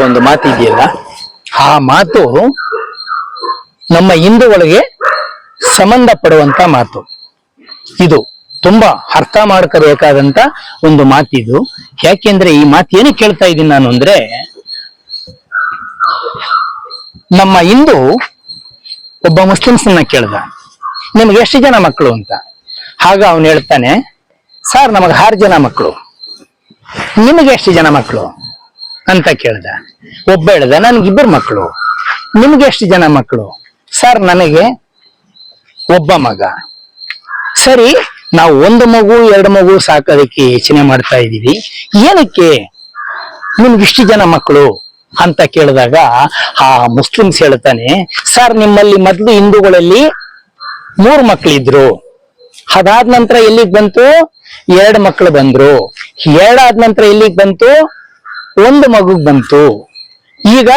ಒಂದು ಮಾತು ಇದೆಯಲ್ಲ, ಆ ಮಾತು ನಮ್ಮ ಹಿಂದೂಗಳಿಗೆ ಸಂಬಂಧಪಡುವಂತ ಮಾತು. ಇದು ತುಂಬಾ ಅರ್ಥ ಮಾಡ್ಕೋಬೇಕಾದಂತ ಒಂದು ಮಾತಿದು. ಯಾಕೆಂದ್ರೆ ಈ ಮಾತು ಏನಕ್ಕೆ ಕೇಳ್ತಾ ಇದ್ದೀನಿ ನಾನು ಅಂದ್ರೆ, ನಮ್ಮ ಹಿಂದೂ ಒಬ್ಬ ಮುಸ್ಲಿಮ್ಸ್ನ ಕೇಳ್ದ, ನಿಮ್ಗೆ ಎಷ್ಟು ಜನ ಮಕ್ಕಳು ಅಂತ. ಆಗ ಅವನು ಹೇಳ್ತಾನೆ, ಸರ್ ನಮಗೆ 6 ಜನ ಮಕ್ಕಳು. ನಿಮಗೆ ಎಷ್ಟು ಜನ ಮಕ್ಕಳು ಅಂತ ಕೇಳ್ದ. ಒಬ್ಬ ಹೇಳ್ದ, ನನ್ಗೆ 2 ಮಕ್ಕಳು. ನಿಮ್ಗೆ ಎಷ್ಟು ಜನ ಮಕ್ಕಳು? ಸರ್ ನನಗೆ ಒಬ್ಬ ಮಗ. ಸರಿ, ನಾವು 1 ಮಗು 2 ಮಗು ಸಾಕೋದಕ್ಕೆ ಯೋಚನೆ ಮಾಡ್ತಾ ಇದೀವಿ, ಏನಕ್ಕೆ ನಿಮ್ಗೆ ಇಷ್ಟು ಜನ ಮಕ್ಕಳು ಅಂತ ಕೇಳಿದಾಗ ಆ ಮುಸ್ಲಿಮ್ಸ್ ಹೇಳ್ತಾನೆ, ಸರ್ ನಿಮ್ಮಲ್ಲಿ ಮೊದ್ಲು ಹಿಂದೂಗಳಲ್ಲಿ 3 ಮಕ್ಕಳಿದ್ರು, ಅದಾದ ನಂತರ ಎಲ್ಲಿಗೆ ಬಂತು 2 ಮಕ್ಕಳು ಬಂದ್ರು, 2 ಆದ ನಂತರ ಎಲ್ಲಿಗೆ ಬಂತು 1 ಮಗುಗ್ ಬಂತು. ಈಗ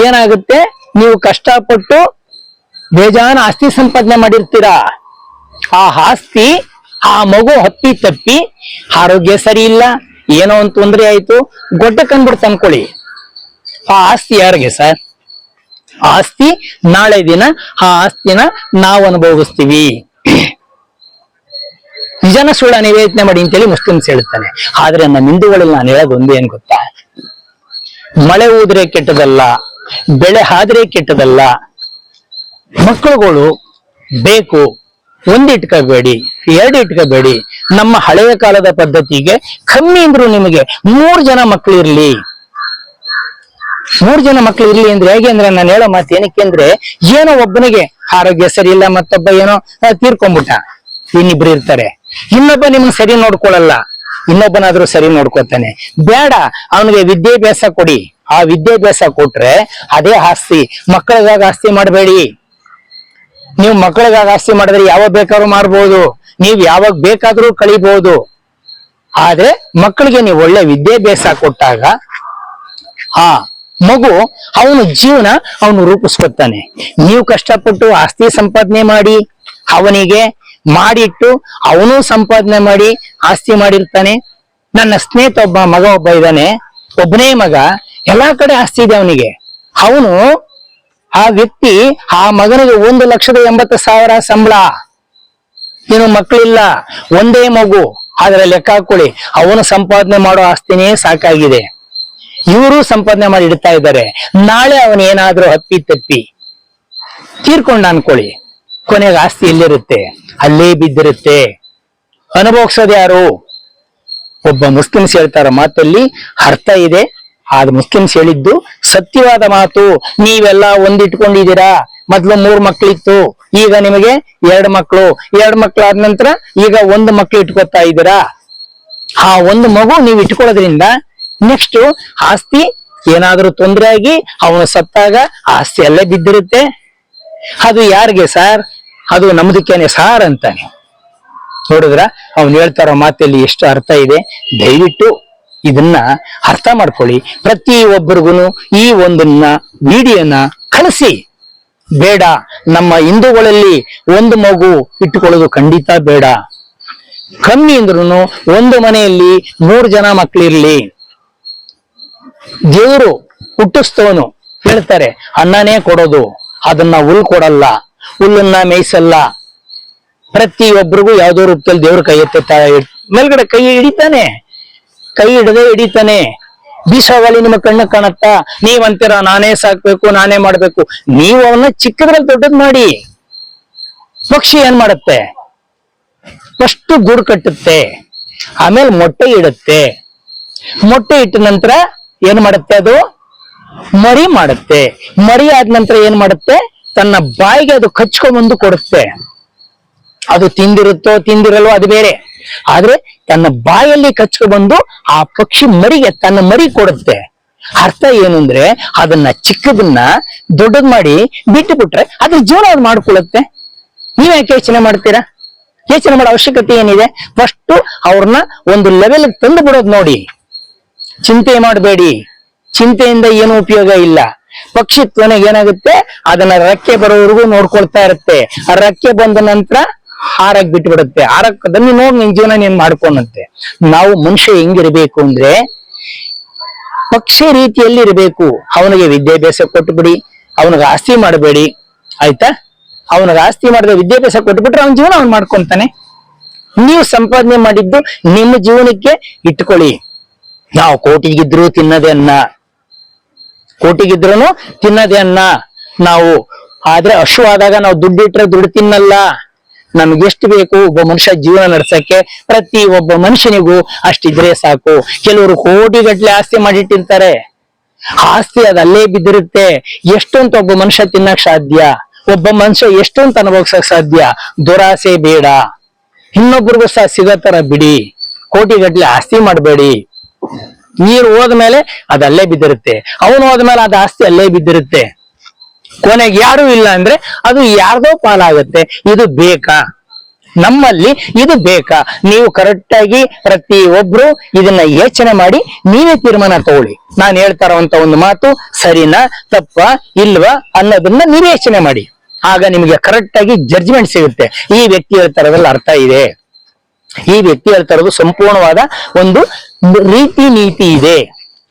ಏನಾಗುತ್ತೆ, ನೀವು ಕಷ್ಟಪಟ್ಟು ಬೇಜಾನ್ ಆಸ್ತಿ ಸಂಪಾದನೆ ಮಾಡಿರ್ತೀರಾ, ಆ ಆಸ್ತಿ ಆ ಮಗು ಹಪ್ಪಿ ತಪ್ಪಿ ಆರೋಗ್ಯ ಸರಿ ಇಲ್ಲ, ಏನೋ ಒಂದು ತೊಂದರೆ ಆಯ್ತು, ಗೊಡ್ಡ ಕಂಡ್ಬಿಡ್ತು ಅನ್ಕೊಳ್ಳಿ, ಆ ಆಸ್ತಿ ಯಾರಿಗೆ ಸರ್? ಆಸ್ತಿ ನಾಳೆ ದಿನ ಆ ಆಸ್ತಿನ ನಾವು ಅನುಭವಿಸ್ತೀವಿ. ನಿಜನ ಸುಳ್ಳ ನಿವೇದನೆ ಮಾಡಿ ಅಂತೇಳಿ ಮುಸ್ಲಿಮ್ಸ್ ಹೇಳ್ತಾನೆ. ಆದ್ರೆ ನಮ್ಮ ಹಿಂದೂಗಳಲ್ಲಿ ನಾನು ಹೇಳೋದು ಒಂದೇ, ಏನ್ ಗೊತ್ತಾ, ಮಳೆ ಊದ್ರೆ ಕೆಟ್ಟದಲ್ಲ, ಬೆಳೆ ಆದ್ರೆ ಕೆಟ್ಟದಲ್ಲ. ಮಕ್ಕಳುಗಳು ಬೇಕು, 1 ಇಟ್ಕೋಬೇಡಿ, 2 ಇಟ್ಕೋಬೇಡಿ. ನಮ್ಮ ಹಳೆಯ ಕಾಲದ ಪದ್ಧತಿಗೆ ಕಮ್ಮಿ ಅಂದ್ರು ನಿಮಗೆ 3 ಜನ ಮಕ್ಕಳು ಇರ್ಲಿ. 3 ಜನ ಮಕ್ಕಳು ಇರ್ಲಿ ಅಂದ್ರೆ ಹೇಗೆ ಅಂದ್ರೆ, ನಾನು ಹೇಳೋ ಮಾತು ಏನಕ್ಕೆ ಅಂದ್ರೆ, ಏನೋ ಒಬ್ಬನಿಗೆ ಆರೋಗ್ಯ ಸರಿ ಇಲ್ಲ, ಮತ್ತೊಬ್ಬ ಏನೋ ತೀರ್ಕೊಂಡ್ಬಿಟ್ಟ, ಇನ್ನಿಬ್ರು ಇರ್ತಾರೆ. ಇನ್ನೊಬ್ಬ ನಿಮ್ಗೆ ಸರಿ ನೋಡ್ಕೊಳಲ್ಲ, ಇನ್ನೊಬ್ಬನಾದ್ರೂ ಸರಿ ನೋಡ್ಕೊತಾನೆ. ಬೇಡ, ಅವನಿಗೆ ವಿದ್ಯಾಭ್ಯಾಸ ಕೊಡಿ. ಆ ವಿದ್ಯಾಭ್ಯಾಸ ಕೊಟ್ರೆ ಅದೇ ಆಸ್ತಿ. ಮಕ್ಕಳಿಗಾಗಿ ಆಸ್ತಿ ಮಾಡಬೇಡಿ. ನೀವು ಮಕ್ಕಳಿಗಾಗಿ ಆಸ್ತಿ ಮಾಡಿದ್ರೆ ಯಾವಾಗ ಬೇಕಾದ್ರೂ ಮಾಡ್ಬೋದು, ನೀವು ಯಾವಾಗ ಬೇಕಾದ್ರೂ ಕಳಿಬಹುದು. ಆದ್ರೆ ಮಕ್ಕಳಿಗೆ ನೀವು ಒಳ್ಳೆ ವಿದ್ಯಾಭ್ಯಾಸ ಕೊಟ್ಟಾಗ ಆ ಮಗು ಅವನು ಜೀವನ ಅವನು ರೂಪಿಸ್ಕೊತಾನೆ. ನೀವು ಕಷ್ಟಪಟ್ಟು ಆಸ್ತಿ ಸಂಪಾದನೆ ಮಾಡಿ ಅವನಿಗೆ ಮಾಡಿಟ್ಟು ಅವನು ಸಂಪಾದನೆ ಮಾಡಿ ಆಸ್ತಿ ಮಾಡಿರ್ತಾನೆ. ನನ್ನ ಸ್ನೇಹಿತ ಮಗ ಒಬ್ಬ ಇದ್ದಾನೆ, ಒಬ್ಬನೇ ಮಗ, ಎಲ್ಲಾ ಕಡೆ ಆಸ್ತಿ ಇದೆ ಅವನಿಗೆ. ಅವನು ಆ ವ್ಯಕ್ತಿ ಆ ಮಗನಿಗೆ 1,80,000 ಸಂಬಳ, ಇನ್ನು ಮಕ್ಕಳಿಲ್ಲ, ಒಂದೇ ಮಗು. ಆದ್ರೆ ಲೆಕ್ಕ ಹಾಕೊಳ್ಳಿ, ಅವನು ಸಂಪಾದನೆ ಮಾಡೋ ಆಸ್ತಿನೇ ಸಾಕಾಗಿದೆ, ಇವರು ಸಂಪಾದನೆ ಮಾಡಿ ಇಡ್ತಾ ಇದ್ದಾರೆ. ನಾಳೆ ಅವನು ಏನಾದ್ರೂ ಹಪ್ಪಿ ತಪ್ಪಿ ತೀರ್ಕೊಂಡ ಅನ್ಕೊಳ್ಳಿ, ಕೊನೆಗೆ ಆಸ್ತಿ ಎಲ್ಲಿರುತ್ತೆ? ಅಲ್ಲೇ ಬಿದ್ದಿರುತ್ತೆ. ಅನುಭವಿಸೋದು ಯಾರು? ಒಬ್ಬ ಮುಸ್ಲಿಮ್ಸ್ ಹೇಳ್ತಾರ ಮಾತಲ್ಲಿ ಅರ್ಥ ಇದೆ. ಆದ ಮುಸ್ಲಿಮ್ಸ್ ಹೇಳಿದ್ದು ಸತ್ಯವಾದ ಮಾತು. ನೀವೆಲ್ಲ ಒಂದಿಟ್ಕೊಂಡಿದ್ದೀರಾ, ಮೊದ್ಲು 3 ಮಕ್ಳಿತ್ತು, ಈಗ ನಿಮಗೆ 2 ಮಕ್ಕಳು, 2 ಮಕ್ಳು ಆದ ನಂತರ ಈಗ 1 ಮಕ್ಳು ಇಟ್ಕೊತಾ ಇದ್ದೀರಾ. ಆ 1 ಮಗು ನೀವು ಇಟ್ಕೊಳ್ಳೋದ್ರಿಂದ ನೆಕ್ಸ್ಟ್ ಆಸ್ತಿ ಏನಾದ್ರೂ ತೊಂದರೆ ಆಗಿ ಅವನು ಸತ್ತಾಗ ಆಸ್ತಿ ಅಲ್ಲೇ ಬಿದ್ದಿರುತ್ತೆ. ಅದು ಯಾರಿಗೆ ಸರ್? ಅದು ನಮ್ದಕ್ಕೇನೆ ಸಾರ್ ಅಂತಾನೆ. ನೋಡಿದ್ರ ಅವ್ನು ಹೇಳ್ತಾರೋ ಮಾತಲ್ಲಿ ಎಷ್ಟು ಅರ್ಥ ಇದೆ. ದಯವಿಟ್ಟು ಇದನ್ನ ಅರ್ಥ ಮಾಡ್ಕೊಳ್ಳಿ. ಪ್ರತಿ ಒಬ್ಬರಿಗೂ ಈ ಒಂದನ್ನ ವಿಡಿಯೋನ ಕಳಿಸಿ. ಬೇಡ, ನಮ್ಮ ಹಿಂದೂಗಳಲ್ಲಿ 1 ಮಗು ಇಟ್ಟುಕೊಳ್ಳೋದು ಖಂಡಿತ ಬೇಡ. ಕಮ್ಮಿ ಅಂದ್ರೂ 1 ಮನೆಯಲ್ಲಿ 3 ಜನ ಮಕ್ಕಳಿರ್ಲಿ. ದೇವರು ಹುಟ್ಟಿಸ್ತವನು ಹೇಳ್ತಾರೆ ಅನ್ನನೇ ಕೊಡೋದು, ಅದನ್ನ ಹುಲ್ ಕೊಡಲ್ಲ, ಹುಲ್ಲನ್ನ ಮೇಯಿಸಲ್ಲ. ಪ್ರತಿಯೊಬ್ಬರಿಗೂ ಯಾವ್ದೋ ರೂಪದಲ್ಲಿ ದೇವ್ರ ಕೈ ಎತ್ತ ಮೇಲ್ಗಡೆ ಕೈ ಹಿಡಿತಾನೆ, ಕೈ ಹಿಡದೆ ಹಿಡಿತಾನೆ. ಬೀಸೋಗಾಲಿ ನಿಮ್ಮ ಕಣ್ಣು ಕಾಣತ್ತಾ? ನೀವಂತೀರ ನಾನೇ ಸಾಕ್ಬೇಕು, ನಾನೇ ಮಾಡ್ಬೇಕು. ನೀವು ಅವನ್ನ ಚಿಕ್ಕದ್ರಲ್ಲಿ ದೊಡ್ಡದ್ ಮಾಡಿ. ಪಕ್ಷಿ ಏನ್ ಮಾಡುತ್ತೆ? ಫಸ್ಟ್ ಗೂಡು ಕಟ್ಟುತ್ತೆ, ಆಮೇಲೆ ಮೊಟ್ಟೆ ಇಡುತ್ತೆ. ಮೊಟ್ಟೆ ಇಟ್ಟ ನಂತರ ಏನ್ ಮಾಡುತ್ತೆ? ಅದು ಮರಿ ಮಾಡುತ್ತೆ. ಮರಿ ಆದ ನಂತರ ಏನ್ ಮಾಡುತ್ತೆ? ತನ್ನ ಬಾಯಿಗೆ ಅದು ಕಚ್ಕೊಂಡ್ಬಂದು ಕೊಡುತ್ತೆ. ಅದು ತಿಂದಿರುತ್ತೋ ತಿಂದಿರಲ್ವೋ ಅದು ಬೇರೆ, ಆದ್ರೆ ತನ್ನ ಬಾಯಲ್ಲಿ ಕಚ್ಕೊಂಡ್ಬಂದು ಆ ಪಕ್ಷಿ ಮರಿಗೆ ತನ್ನ ಮರಿ ಕೊಡುತ್ತೆ. ಅರ್ಥ ಏನು ಅಂದ್ರೆ, ಅದನ್ನ ಚಿಕ್ಕದನ್ನ ದೊಡ್ಡದ್ ಮಾಡಿ ಬಿಟ್ಟು ಬಿಟ್ರೆ ಅದ್ರ ಜೀವನ ಅದು ಮಾಡ್ಕೊಳ್ಳುತ್ತೆ. ನೀವ್ ಯಾಕೆ ಯೋಚನೆ ಮಾಡ್ತೀರಾ? ಯೋಚನೆ ಮಾಡೋ ಅವಶ್ಯಕತೆ ಏನಿದೆ? ಫಸ್ಟ್ ಅವ್ರನ್ನ ಒಂದು ಲೆವೆಲ್ ತಂದು ಬಿಡೋದು ನೋಡಿ. ಚಿಂತೆ ಮಾಡಬೇಡಿ, ಚಿಂತೆಯಿಂದ ಏನು ಉಪಯೋಗ ಇಲ್ಲ. ಪಕ್ಷಿ ಕೊನೆಗೆ ಏನಾಗುತ್ತೆ? ಅದನ್ನ ರೆಕ್ಕೆ ಬರೋವರೆಗೂ ನೋಡ್ಕೊಳ್ತಾ ಇರುತ್ತೆ. ಆ ರೆಕ್ಕೆ ಬಂದ ನಂತರ ಹಾರಕ್ ಬಿಟ್ಟು ಬಿಡುತ್ತೆ. ಅದನ್ನ ನೋಡಿ ನಿನ್ ಜೀವನ ನೀನ್ ಮಾಡ್ಕೊಂಡಂತೆ. ನಾವು ಮನುಷ್ಯ ಹೆಂಗಿರ್ಬೇಕು ಅಂದ್ರೆ, ಪಕ್ಷಿ ರೀತಿಯಲ್ಲಿ ಇರಬೇಕು. ಅವನಿಗೆ ವಿದ್ಯಾಭ್ಯಾಸ ಕೊಟ್ಬಿಡಿ, ಅವನಿಗೆ ಆಸ್ತಿ ಮಾಡಬೇಡಿ, ಆಯ್ತಾ? ಅವನಿಗೆ ಆಸ್ತಿ ಮಾಡಿದ ವಿದ್ಯಾಭ್ಯಾಸ ಕೊಟ್ಬಿಟ್ರೆ ಅವನ ಜೀವನ ಅವ್ನು ಮಾಡ್ಕೊಂತಾನೆ. ನೀವು ಸಂಪಾದನೆ ಮಾಡಿದ್ದು ನಿಮ್ಮ ಜೀವನಕ್ಕೆ ಇಟ್ಕೊಳ್ಳಿ. ನಾವು ಕೋಟಿಗಿದ್ರು ತಿನ್ನದೆ ಅನ್ನ, ಕೋಟಿಗಿದ್ರು ತಿನ್ನದೆ ಅನ್ನ ನಾವು. ಆದ್ರೆ ಹಶು ಆದಾಗ ನಾವು ದುಡ್ಡಿಟ್ರೆ ದುಡ್ಡು ತಿನ್ನಲ್ಲ. ನಮ್ಗೆ ಎಷ್ಟು ಬೇಕು ಒಬ್ಬ ಮನುಷ್ಯ ಜೀವನ ನಡ್ಸಕ್ಕೆ, ಪ್ರತಿ ಒಬ್ಬ ಮನುಷ್ಯನಿಗೂ ಅಷ್ಟಿದ್ರೆ ಸಾಕು. ಕೆಲವರು ಕೋಟಿಗಟ್ಲೆ ಆಸ್ತಿ ಮಾಡಿಟ್ಟಿರ್ತಾರೆ, ಆಸ್ತಿ ಅದಲ್ಲೇ ಬಿದ್ದಿರುತ್ತೆ. ಎಷ್ಟೊಂತ ಒಬ್ಬ ಮನುಷ್ಯ ತಿನ್ನಕ್ ಸಾಧ್ಯ? ಒಬ್ಬ ಮನುಷ್ಯ ಎಷ್ಟೊಂತ ಅನುಭವಿಸಕ್ ಸಾಧ್ಯ? ದುರಾಸೆ ಬೇಡ, ಇನ್ನೊಬ್ರಿಗೂ ಸಹ ಸಿಗೋ ತರ ಬಿಡಿ. ಕೋಟಿಗಟ್ಲೆ ಆಸ್ತಿ ಮಾಡಬೇಡಿ. ನೀರು ಹೋದ್ಮೇಲೆ ಅದಲ್ಲೇ ಬಿದ್ದಿರುತ್ತೆ, ಅವನು ಹೋದ್ಮೇಲೆ ಅದು ಆಸ್ತಿ ಅಲ್ಲೇ ಬಿದ್ದಿರುತ್ತೆ. ಕೊನೆಗೆ ಯಾರು ಇಲ್ಲ ಅಂದ್ರೆ ಅದು ಯಾರ್ದೋ ಪಾಲಾಗುತ್ತೆ. ಇದು ಬೇಕಾ ನಮ್ಮಲ್ಲಿ? ಇದು ಬೇಕಾ? ನೀವು ಕರೆಕ್ಟ್ ಆಗಿ ಪ್ರತಿ ಒಬ್ರು ಇದನ್ನ ಯೋಚನೆ ಮಾಡಿ ನೀವೇ ತೀರ್ಮಾನ ತಗೊಳ್ಳಿ. ನಾನು ಹೇಳ್ತಾ ಇರುವಂತ ಒಂದು ಮಾತು ಸರಿನಾ ತಪ್ಪಾ ಇಲ್ವಾ ಅನ್ನೋದನ್ನ ನೀವೇ ಯೋಚನೆ ಮಾಡಿ. ಆಗ ನಿಮಗೆ ಕರೆಕ್ಟ್ ಆಗಿ ಜಡ್ಜ್ಮೆಂಟ್ ಸಿಗುತ್ತೆ. ಈ ವ್ಯಕ್ತಿ ಹೇಳ್ತಾ ಇರೋದ್ರಲ್ಲಿ ಅರ್ಥ ಇದೆ, ಈ ವ್ಯಕ್ತಿ ಹೇಳ್ತಾ ಇರೋದು ಸಂಪೂರ್ಣವಾದ ಒಂದು ರೀತಿ ನೀತಿ ಇದೆ,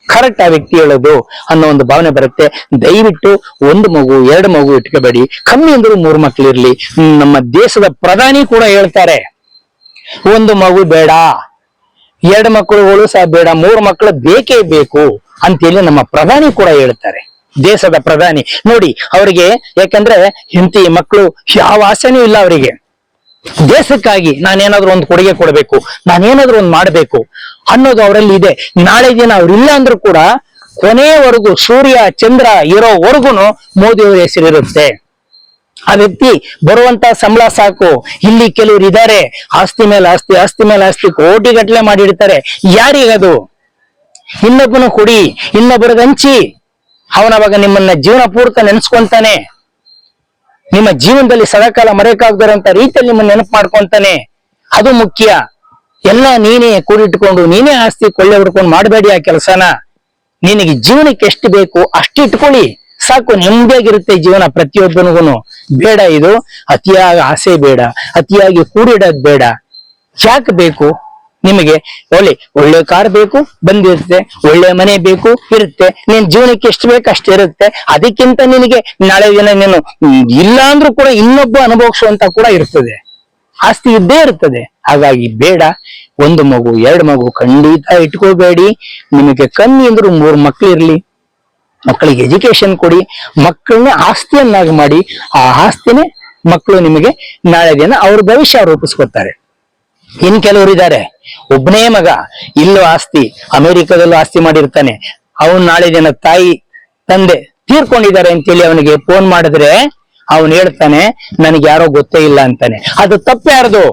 ಕರೆಕ್ಟ್ ಆ ವ್ಯಕ್ತಿ ಹೇಳೋದು ಅನ್ನೋ ಒಂದು ಭಾವನೆ ಬರುತ್ತೆ. ದಯವಿಟ್ಟು 1 ಮಗು 2 ಮಗು ಇಟ್ಕೋಬೇಡಿ, ಕಮ್ಮಿ ಅಂದ್ರೂ 3 ಮಕ್ಳಿರ್ಲಿ. ನಮ್ಮ ದೇಶದ ಪ್ರಧಾನಿ ಕೂಡ ಹೇಳ್ತಾರೆ 1 ಮಗು ಬೇಡ, 2 ಮಕ್ಕಳುಗಳು ಸಹ ಬೇಡ, 3 ಮಕ್ಕಳು ಬೇಕೇ ಬೇಕು ಅಂತೇಳಿ ನಮ್ಮ ಪ್ರಧಾನಿ ಕೂಡ ಹೇಳ್ತಾರೆ. ದೇಶದ ಪ್ರಧಾನಿ ನೋಡಿ, ಅವರಿಗೆ ಯಾಕಂದ್ರೆ ಹೆಂಡತಿ ಮಕ್ಕಳು ಯಾವ ಆಸೆನೂ ಇಲ್ಲ ಅವರಿಗೆ. ದೇಶಕ್ಕಾಗಿ ನಾನೇನಾದ್ರೂ ಒಂದು ಕೊಡುಗೆ ಕೊಡಬೇಕು, ನಾನೇನಾದ್ರೂ ಒಂದು ಮಾಡ್ಬೇಕು ಅನ್ನೋದು ಅವರಲ್ಲಿ ಇದೆ. ನಾಳೆ ದಿನ ಅವ್ರಿಲ್ಲ ಅಂದ್ರೂ ಕೂಡ ಕೊನೆಯವರೆಗೂ ಸೂರ್ಯ ಚಂದ್ರ ಇರೋವರೆಗೂ ಮೋದಿಯವರ ಹೆಸರಿರುತ್ತೆ. ಆ ವ್ಯಕ್ತಿ ಬರುವಂತ ಸಂಬಳ ಸಾಕು. ಇಲ್ಲಿ ಕೆಲವರು ಇದ್ದಾರೆ ಆಸ್ತಿ ಮೇಲೆ ಆಸ್ತಿ, ಆಸ್ತಿ ಮೇಲೆ ಆಸ್ತಿ ಕೋಟಿಗಟ್ಲೆ ಮಾಡಿಡ್ತಾರೆ. ಯಾರಿಗದು? ಇನ್ನೊಬ್ಬನು ಕೊಡಿ, ಇನ್ನೊಬ್ಬರಿಗೆ ಹಂಚಿ. ಅವನವಾಗ ನಿಮ್ಮನ್ನ ಜೀವನ ಪೂರ್ತಿ ನೆನೆಸ್ಕೊಂತಾನೆ, ನಿಮ್ಮ ಜೀವನದಲ್ಲಿ ಸದಾಕಾಲ ಮರೆಯಕ್ಕಾಗದಿರೋಂತ ರೀತಿಯಲ್ಲಿ ನಿಮ್ಮನ್ನ ನೆನಪು ಮಾಡ್ಕೊಂತಾನೆ. ಅದು ಮುಖ್ಯ. ಎಲ್ಲ ನೀನೇ ಕೂಡಿಟ್ಕೊಂಡು ನೀನೇ ಆಸ್ತಿ ಕೊಳ್ಳೆ ಹೊಡ್ಕೊಂಡು ಮಾಡಬೇಡಿ ಆ ಕೆಲಸನ. ನಿನಗೆ ಜೀವನಕ್ಕೆ ಎಷ್ಟು ಬೇಕು ಅಷ್ಟು ಇಟ್ಕೊಳ್ಳಿ ಸಾಕು, ನೆಮ್ಮದಿಯಾಗಿರುತ್ತೆ ಜೀವನ ಪ್ರತಿಯೊಬ್ಬನಿಗೂ. ಬೇಡ ಇದು ಅತಿಯಾಗಿ ಆಸೆ ಬೇಡ, ಅತಿಯಾಗಿ ಕೂಡಿಡೋದ್ ಬೇಡ. ಯಾಕೆ ಬೇಕು ನಿಮಗೆ? ಒಳ್ಳೆ ಕಾರ್ ಬೇಕು ಬಂದಿರುತ್ತೆ, ಒಳ್ಳೆ ಮನೆ ಬೇಕು ಇರುತ್ತೆ, ನಿನ್ ಜೀವನಕ್ಕೆ ಎಷ್ಟು ಬೇಕು ಅಷ್ಟು ಇರುತ್ತೆ. ಅದಕ್ಕಿಂತ ನಿನಗೆ ನಾಳೆ ದಿನ ನೀನು ಇಲ್ಲ ಅಂದ್ರೂ ಕೂಡ ಇನ್ನೊಬ್ಬ ಅನುಭವಿಸುವಂತ ಕೂಡ ಇರ್ತದೆ, ಆಸ್ತಿ ಇದ್ದೇ ಇರ್ತದೆ. ಹಾಗಾಗಿ ಬೇಡ, 1 ಮಗು 2 ಮಗು ಖಂಡಿತ ಇಟ್ಕೋಬೇಡಿ. ನಿಮಗೆ ಕಮ್ಮಿ ಅಂದ್ರೂ 3 ಮಕ್ಳಿರ್ಲಿ, ಮಕ್ಕಳಿಗೆ ಎಜುಕೇಶನ್ ಕೊಡಿ, ಮಕ್ಕಳನ್ನ ಆಸ್ತಿಯನ್ನಾಗಿ ಮಾಡಿ. ಆ ಆಸ್ತಿನೇ ಮಕ್ಕಳು ನಿಮಗೆ ನಾಳೆ ದಿನ ಅವ್ರ ಭವಿಷ್ಯ ರೂಪಿಸ್ಕೊತಾರೆ. ಇನ್ ಕೆಲವರು ಇದ್ದಾರೆ, ಒಬ್ಬನೇ ಮಗ, ಇಲ್ಲೂ ಆಸ್ತಿ, ಅಮೆರಿಕದಲ್ಲೂ ಆಸ್ತಿ ಮಾಡಿರ್ತಾನೆ. ಅವನ್ ನಾಳೆ ದಿನ ತಾಯಿ ತಂದೆ ತೀರ್ಕೊಂಡಿದ್ದಾರೆ ಅಂತೇಳಿ ಅವನಿಗೆ ಫೋನ್ ಮಾಡಿದ್ರೆ ಅವನ್ ಹೇಳ್ತಾನೆ ನನಗೆ ಯಾರೋ ಗೊತ್ತೇ ಇಲ್ಲ ಅಂತಾನೆ. ಅದು ತಪ್ಪು ಯಾರ್ದು?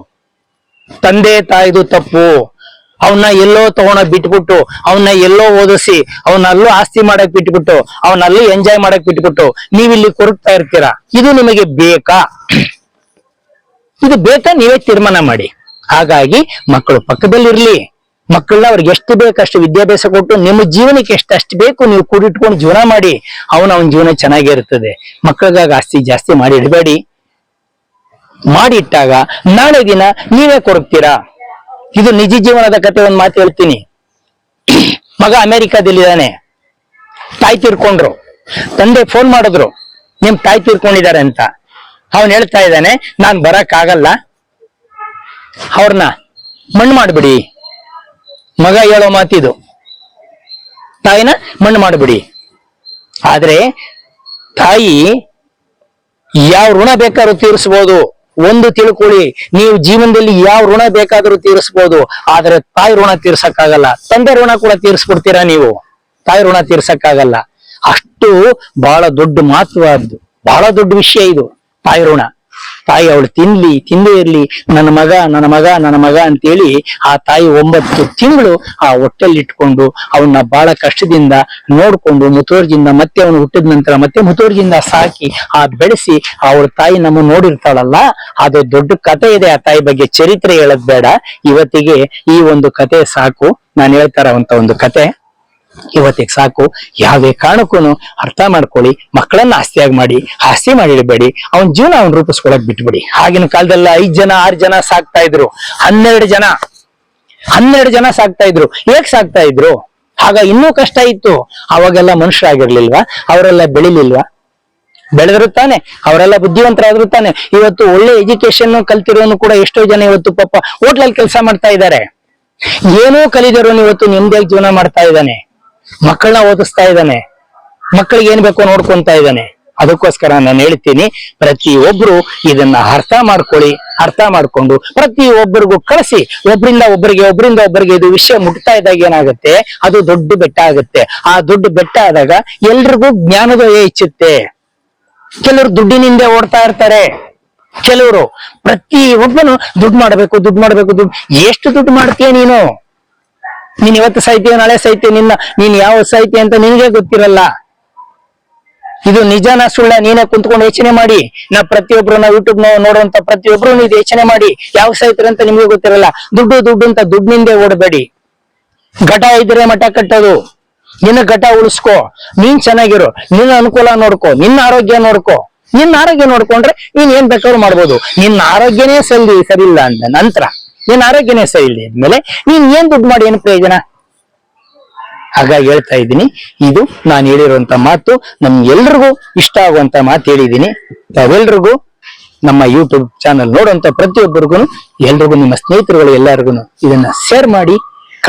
ತಂದೆ ತಾಯಿದು ತಪ್ಪು. ಅವನ್ನ ಎಲ್ಲೋ ತಗೊಂಡೋಗ್ ಬಿಟ್ಬಿಟ್ಟು, ಅವನ್ನ ಎಲ್ಲೋ ಓದಿಸಿ, ಅವನಲ್ಲೂ ಆಸ್ತಿ ಮಾಡಕ್ ಬಿಟ್ಬಿಟ್ಟು, ಅವನಲ್ಲೂ ಎಂಜಾಯ್ ಮಾಡಕ್ ಬಿಟ್ಬಿಟ್ಟು ನೀವಿಲ್ಲಿ ಕೊರಗ್ತಾ ಇರ್ತೀರಾ. ಇದು ನಿಮಗೆ ಬೇಕಾ? ಇದು ಬೇಕಾ? ನೀವೇ ತೀರ್ಮಾನ ಮಾಡಿ. ಹಾಗಾಗಿ ಮಕ್ಕಳು ಪಕ್ಕದಲ್ಲಿರ್ಲಿ, ಮಕ್ಕಳನ್ನ ಅವ್ರಿಗೆ ಎಷ್ಟು ಬೇಕು ಅಷ್ಟು ವಿದ್ಯಾಭ್ಯಾಸ ಕೊಟ್ಟು ನಿಮ್ಮ ಜೀವನಕ್ಕೆ ಎಷ್ಟು ಬೇಕು ನೀವು ಕೂಡಿಟ್ಕೊಂಡು ಜೀವನ ಮಾಡಿ. ಅವನ ಜೀವನ ಚೆನ್ನಾಗಿರ್ತದೆ. ಮಕ್ಕಳಿಗಾಗಿ ಆಸ್ತಿ ಜಾಸ್ತಿ ಮಾಡಿ ಇಡಬೇಡಿ. ಮಾಡಿಟ್ಟಾಗ ನಾಳೆ ದಿನ ನೀವೇ ಕೊರಗ್ತೀರಾ. ಇದು ನಿಜ ಜೀವನದ ಕತೆ. ಒಂದ್ ಮಾತು ಹೇಳ್ತೀನಿ. ಮಗ ಅಮೆರಿಕಾದಲ್ಲಿದ್ದಾನೆ, ತಾಯಿ ತೀರ್ಕೊಂಡ್ರು, ತಂದೆ ಫೋನ್ ಮಾಡಿದ್ರು ನಿಮ್ ತಾಯಿ ತೀರ್ಕೊಂಡಿದ್ದಾರೆ ಅಂತ. ಅವನ್ ಹೇಳ್ತಾ ಇದ್ದಾನೆ ನಾನ್ ಬರಕ್ ಆಗಲ್ಲ, ಅವ್ರನ್ನ ಮಣ್ಣು ಮಾಡ್ಬಿಡಿ. ಮಗ ಹೇಳೋ ಮಾತಿದು, ತಾಯಿನ ಮಣ್ಣು ಮಾಡ್ಬಿಡಿ. ಆದ್ರೆ ತಾಯಿ ಯಾವ ಋಣ ಬೇಕಾದ್ರೂ ತೀರಿಸ್ಬೋದು. ಒಂದು ತಿಳ್ಕೊಳ್ಳಿ, ನೀವು ಜೀವನದಲ್ಲಿ ಯಾವ ಋಣ ಬೇಕಾದ್ರೂ ತೀರಿಸ್ಬೋದು, ಆದ್ರೆ ತಾಯಿ ಋಣ ತೀರ್ಸಕ್ಕಾಗಲ್ಲ. ತಂದೆ ಋಣ ಕೂಡ ತೀರಿಸ್ಬಿಡ್ತೀರಾ ನೀವು, ತಾಯಿ ಋಣ ತೀರ್ಸಕ್ಕಾಗಲ್ಲ. ಅಷ್ಟು ಬಹಳ ದೊಡ್ಡ ಮಹತ್ವದ್ದು, ಬಹಳ ದೊಡ್ಡ ವಿಷಯ ಇದು ತಾಯಿ ಋಣ. ತಾಯಿ ಅವಳು ತಿಂದೇ ಇರ್ಲಿ, ನನ್ನ ಮಗ ನನ್ನ ಮಗ ನನ್ನ ಮಗ ಅಂತೇಳಿ ಆ ತಾಯಿ 9 ತಿಂಗಳು ಆ ಹೊಟ್ಟೆಲ್ಲಿ ಇಟ್ಕೊಂಡು ಅವನ್ನ ಬಹಳ ಕಷ್ಟದಿಂದ ನೋಡ್ಕೊಂಡು ಮುತುವರ್ಜಿಯಿಂದ, ಮತ್ತೆ ಅವನು ಹುಟ್ಟಿದ ನಂತರ ಮತ್ತೆ ಮುತುವರ್ಜಿಯಿಂದ ಸಾಕಿ ಆ ಬೆಳೆಸಿ ಅವಳ ತಾಯಿ ನಮ್ಮ ನೋಡಿರ್ತಾಳಲ್ಲ, ಅದು ದೊಡ್ಡ ಕತೆ ಇದೆ. ಆ ತಾಯಿ ಬಗ್ಗೆ ಚರಿತ್ರೆ ಹೇಳದ್ ಬೇಡ. ಇವತ್ತಿಗೆ ಈ ಒಂದು ಕತೆ ಸಾಕು. ನಾನು ಹೇಳ್ತಾ ಇರೋಂತ ಒಂದು ಕತೆ ಇವತ್ತಿಗೆ ಸಾಕು. ಯಾವುದೇ ಕಾರಣಕ್ಕೂ ಅರ್ಥ ಮಾಡ್ಕೊಳ್ಳಿ. ಮಕ್ಕಳನ್ನ ಆಸ್ತಿಯಾಗಿ ಮಾಡಿ, ಆಸ್ತಿ ಮಾಡಿಡಬೇಡಿ. ಅವನ್ ಜೀವನ ಅವನ್ ರೂಪಿಸ್ಕೊಳಕ್ ಬಿಟ್ಬಿಡಿ. ಆಗಿನ ಕಾಲದಲ್ಲ 5 ಜನ 6 ಜನ ಸಾಕ್ತಾ ಇದ್ರು, 12 ಜನ ಸಾಕ್ತಾ ಇದ್ರು. ಹೇಗ್ ಸಾಕ್ತಾ ಇದ್ರು? ಆಗ ಇನ್ನೂ ಕಷ್ಟ ಇತ್ತು. ಅವಾಗೆಲ್ಲ ಮನುಷ್ಯರಾಗಿರ್ಲಿಲ್ವಾ? ಅವರೆಲ್ಲ ಬೆಳಿಲಿಲ್ವಾ? ಬೆಳೆದ್ರು ತಾನೆ, ಅವರೆಲ್ಲ ಬುದ್ಧಿವಂತರಾದ್ರು ತಾನೆ. ಇವತ್ತು ಒಳ್ಳೆ ಎಜುಕೇಶನ್ ಕಲ್ತಿರೋನು ಕೂಡ ಎಷ್ಟೋ ಜನ ಇವತ್ತು ಪಾಪ ಹೋಟ್ಲಲ್ಲಿ ಕೆಲಸ ಮಾಡ್ತಾ ಇದ್ದಾರೆ. ಏನೂ ಕಲಿದಿರೋನು ಇವತ್ತು ನೆಮ್ಮದಿಯಾಗಿ ಜೀವನ ಮಾಡ್ತಾ ಇದ್ದಾನೆ, ಮಕ್ಕಳನ್ನ ಓದಿಸ್ತಾ ಇದ್ದಾನೆ, ಮಕ್ಕಳಿಗೆ ಏನ್ ಬೇಕೋ ನೋಡ್ಕೊಂತಾ ಇದ್ದಾನೆ. ಅದಕ್ಕೋಸ್ಕರ ನಾನು ಹೇಳ್ತೀನಿ, ಪ್ರತಿಯೊಬ್ರು ಇದನ್ನ ಅರ್ಥ ಮಾಡ್ಕೊಳ್ಳಿ. ಅರ್ಥ ಮಾಡ್ಕೊಂಡು ಪ್ರತಿಯೊಬ್ಬರಿಗೂ ಕಳಿಸಿ. ಒಬ್ಬರಿಂದ ಒಬ್ಬರಿಗೆ ಇದು ವಿಷಯ ಮುಟ್ತಾ ಇದ್ದಾಗ ಏನಾಗುತ್ತೆ, ಅದು ದೊಡ್ಡ ಬೆಟ್ಟ ಆಗುತ್ತೆ. ಆ ದೊಡ್ಡ ಬೆಟ್ಟ ಆದಾಗ ಎಲ್ರಿಗೂ ಜ್ಞಾನೋದಯ ಹೆಚ್ಚುತ್ತೆ. ಕೆಲವರು ದುಡ್ಡಿನಿಂದ ಓಡ್ತಾ ಇರ್ತಾರೆ, ಕೆಲವರು ಪ್ರತಿಯೊಬ್ಬನು ದುಡ್ಡು ಮಾಡ್ಬೇಕು. ಎಷ್ಟು ದುಡ್ಡು ಮಾಡ್ತೀಯ ನೀನು ಇವತ್ತು ಸಾಯ್ತೀಯ, ನಾಳೆ ಸಾಯ್ತೀಯ, ನೀನ್ ಯಾವ ಸಾಯ್ತೀಯ ಅಂತ ನಿನಗೆ ಗೊತ್ತಿರಲ್ಲ. ಇದು ನಿಜಾನ ಸುಳ್ಳ ನೀನೇ ಕುಂತ್ಕೊಂಡು ಯೋಚನೆ ಮಾಡಿ. ಪ್ರತಿಯೊಬ್ರು ಯೂಟ್ಯೂಬ್ ನೋಡುವಂತ ಪ್ರತಿಯೊಬ್ರು ಇದು ಯೋಚನೆ ಮಾಡಿ. ಯಾವ ಸಾಯ್ತೀರ ಅಂತ ನಿಮ್ಗೆ ಗೊತ್ತಿರಲ್ಲ. ದುಡ್ಡು ಅಂತ ದುಡ್ಡಿನಿಂದ ಓಡಬೇಡಿ. ಘಟ ಇದ್ರೆ ಮಠ ಕಟ್ಟೋದು. ನಿನ್ನ ಘಟ ಉಳಿಸ್ಕೋ, ನೀನ್ ಚೆನ್ನಾಗಿರು, ನಿನ್ನ ಅನುಕೂಲ ನೋಡ್ಕೋ, ನಿನ್ನ ಆರೋಗ್ಯ ನೋಡ್ಕೋ. ನಿನ್ನ ಆರೋಗ್ಯ ನೋಡ್ಕೊಂಡ್ರೆ ನೀನ್ ಏನ್ ಬೇಕಾದ್ರೂ ಮಾಡ್ಬೋದು. ನಿನ್ನ ಆರೋಗ್ಯನೇ ಸರಿ ಇಲ್ಲ ಅಂದ ನಂತರ, ನಿನ್ನ ಆರೋಗ್ಯನೇ ಸರಿ ಇಲ್ಲ ಅಂದ್ಮೇಲೆ ನೀನ್ ಏನ್ ದುಡ್ಡು ಮಾಡಿ ಏನು ಪ್ರಯೋಜನ? ಹಾಗಾಗಿ ಹೇಳ್ತಾ ಇದ್ದೀನಿ, ಇದು ನಾನು ಹೇಳಿರುವಂತ ಮಾತು ನಮ್ಗೆಲ್ರಿಗೂ ಇಷ್ಟ ಆಗುವಂತ ಮಾತು ಹೇಳಿದ್ದೀನಿ. ತಾವೆಲ್ರಿಗೂ ನಮ್ಮ ಯೂಟ್ಯೂಬ್ ಚಾನಲ್ ನೋಡುವಂತ ಪ್ರತಿಯೊಬ್ಬರಿಗೂ, ಎಲ್ರಿಗೂ, ನಿಮ್ಮ ಸ್ನೇಹಿತರುಗಳು ಎಲ್ಲರಿಗೂ ಇದನ್ನ ಶೇರ್ ಮಾಡಿ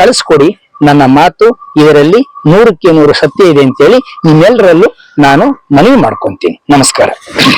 ಕಳಿಸ್ಕೊಡಿ. ನನ್ನ ಮಾತು ಇದರಲ್ಲಿ 100ಕ್ಕೆ 100 ಸತ್ಯ ಇದೆ ಅಂತೇಳಿ ನಿಮ್ಮೆಲ್ಲರಲ್ಲೂ ನಾನು ಮನವಿ ಮಾಡ್ಕೊಂತೀನಿ. ನಮಸ್ಕಾರ.